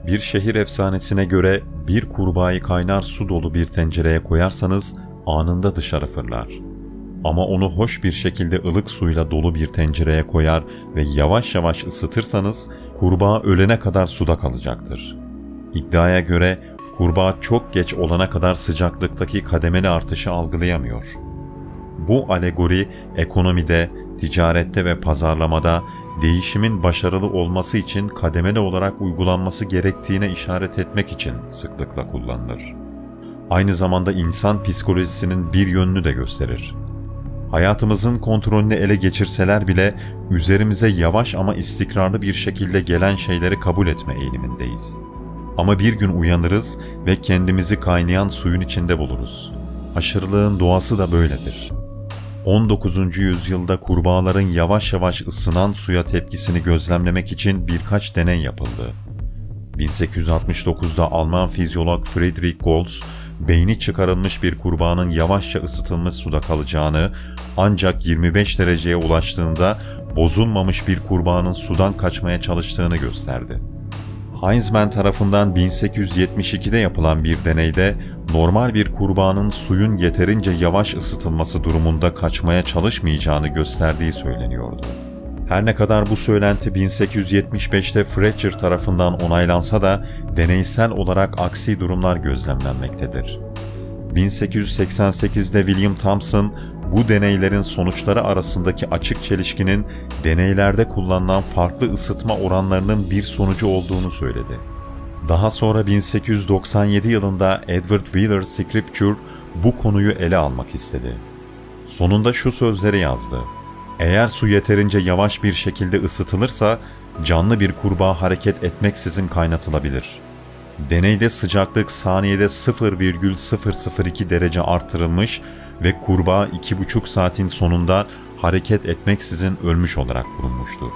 Bir şehir efsanesine göre bir kurbağayı kaynar su dolu bir tencereye koyarsanız anında dışarı fırlar. Ama onu hoş bir şekilde ılık suyla dolu bir tencereye koyar ve yavaş yavaş ısıtırsanız kurbağa ölene kadar suda kalacaktır. İddiaya göre kurbağa çok geç olana kadar sıcaklıktaki kademeli artışı algılayamıyor. Bu alegori ekonomide, ticarette ve pazarlamada değişimin başarılı olması için kademeli olarak uygulanması gerektiğine işaret etmek için sıklıkla kullanılır. Aynı zamanda insan psikolojisinin bir yönünü de gösterir. Hayatımızın kontrolünü ele geçirseler bile üzerimize yavaş ama istikrarlı bir şekilde gelen şeyleri kabul etme eğilimindeyiz. Ama bir gün uyanırız ve kendimizi kaynayan suyun içinde buluruz. Aşırılığın doğası da böyledir. 19. yüzyılda kurbağaların yavaş yavaş ısınan suya tepkisini gözlemlemek için birkaç deney yapıldı. 1869'da Alman fizyolog Friedrich Goltz, beyni çıkarılmış bir kurbağanın yavaşça ısıtılmış suda kalacağını, ancak 25 dereceye ulaştığında bozulmamış bir kurbağanın sudan kaçmaya çalıştığını gösterdi. Heinzmann tarafından 1872'de yapılan bir deneyde normal bir kurbağanın suyun yeterince yavaş ısıtılması durumunda kaçmaya çalışmayacağını gösterdiği söyleniyordu. Her ne kadar bu söylenti 1875'te Fletcher tarafından onaylansa da deneysel olarak aksi durumlar gözlemlenmektedir. 1888'de William Thomson, bu deneylerin sonuçları arasındaki açık çelişkinin deneylerde kullanılan farklı ısıtma oranlarının bir sonucu olduğunu söyledi. Daha sonra 1897 yılında Edward Wheeler Scripture bu konuyu ele almak istedi. Sonunda şu sözleri yazdı: "Eğer su yeterince yavaş bir şekilde ısıtılırsa canlı bir kurbağa hareket etmeksizin kaynatılabilir." Deneyde sıcaklık saniyede 0,002 derece artırılmış ve kurbağa 2,5 saatin sonunda hareket etmeksizin ölmüş olarak bulunmuştur.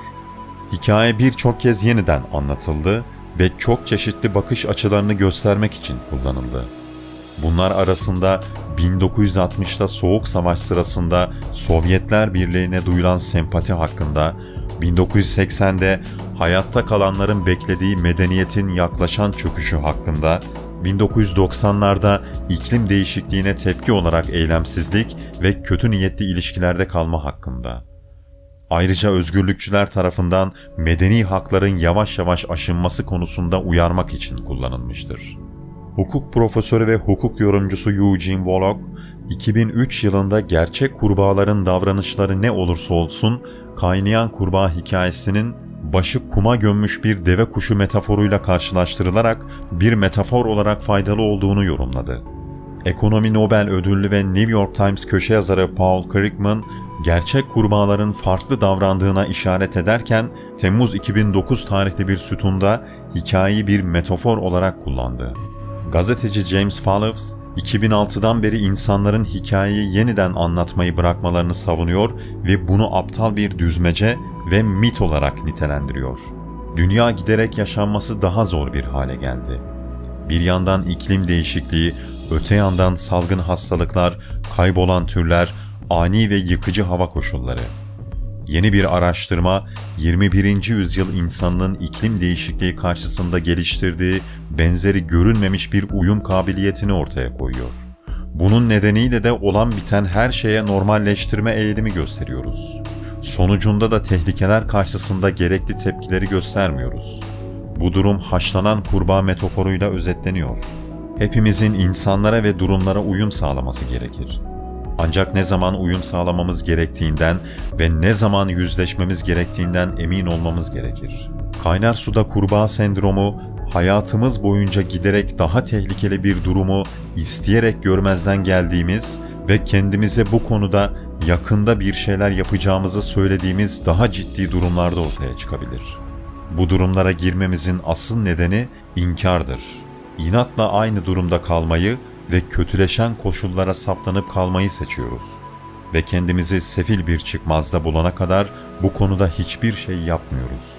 Hikaye birçok kez yeniden anlatıldı ve çok çeşitli bakış açılarını göstermek için kullanıldı. Bunlar arasında 1960'da Soğuk Savaş sırasında Sovyetler Birliği'ne duyulan sempati hakkında, 1980'de hayatta kalanların beklediği medeniyetin yaklaşan çöküşü hakkında, 1990'larda iklim değişikliğine tepki olarak eylemsizlik ve kötü niyetli ilişkilerde kalma hakkında. Ayrıca özgürlükçüler tarafından medeni hakların yavaş yavaş aşınması konusunda uyarmak için kullanılmıştır. Hukuk profesörü ve hukuk yorumcusu Eugene Volokh, 2003 yılında gerçek kurbağaların davranışları ne olursa olsun kaynayan kurbağa hikayesinin başı kuma gömmüş bir deve kuşu metaforuyla karşılaştırılarak bir metafor olarak faydalı olduğunu yorumladı. Ekonomi Nobel ödüllü ve New York Times köşe yazarı Paul Krugman, gerçek kurbağaların farklı davrandığına işaret ederken Temmuz 2009 tarihli bir sütunda hikayeyi bir metafor olarak kullandı. Gazeteci James Fallows, 2006'dan beri insanların hikayeyi yeniden anlatmayı bırakmalarını savunuyor ve bunu aptal bir düzmece ve mit olarak nitelendiriyor. Dünya giderek yaşanması daha zor bir hale geldi. Bir yandan iklim değişikliği, öte yandan salgın hastalıklar, kaybolan türler, ani ve yıkıcı hava koşulları. Yeni bir araştırma, 21. yüzyıl insanının iklim değişikliği karşısında geliştirdiği benzeri görülmemiş bir uyum kabiliyetini ortaya koyuyor. Bunun nedeniyle de olan biten her şeye normalleştirme eğilimi gösteriyoruz. Sonucunda da tehlikeler karşısında gerekli tepkileri göstermiyoruz. Bu durum haşlanan kurbağa metaforuyla özetleniyor. Hepimizin insanlara ve durumlara uyum sağlaması gerekir. Ancak ne zaman uyum sağlamamız gerektiğinden ve ne zaman yüzleşmemiz gerektiğinden emin olmamız gerekir. Kaynar suda kurbağa sendromu, hayatımız boyunca giderek daha tehlikeli bir durumu isteyerek görmezden geldiğimiz ve kendimize bu konuda yakında bir şeyler yapacağımızı söylediğimiz daha ciddi durumlarda ortaya çıkabilir. Bu durumlara girmemizin asıl nedeni inkardır. İnatla aynı durumda kalmayı ve kötüleşen koşullara saplanıp kalmayı seçiyoruz. Ve kendimizi sefil bir çıkmazda bulana kadar bu konuda hiçbir şey yapmıyoruz.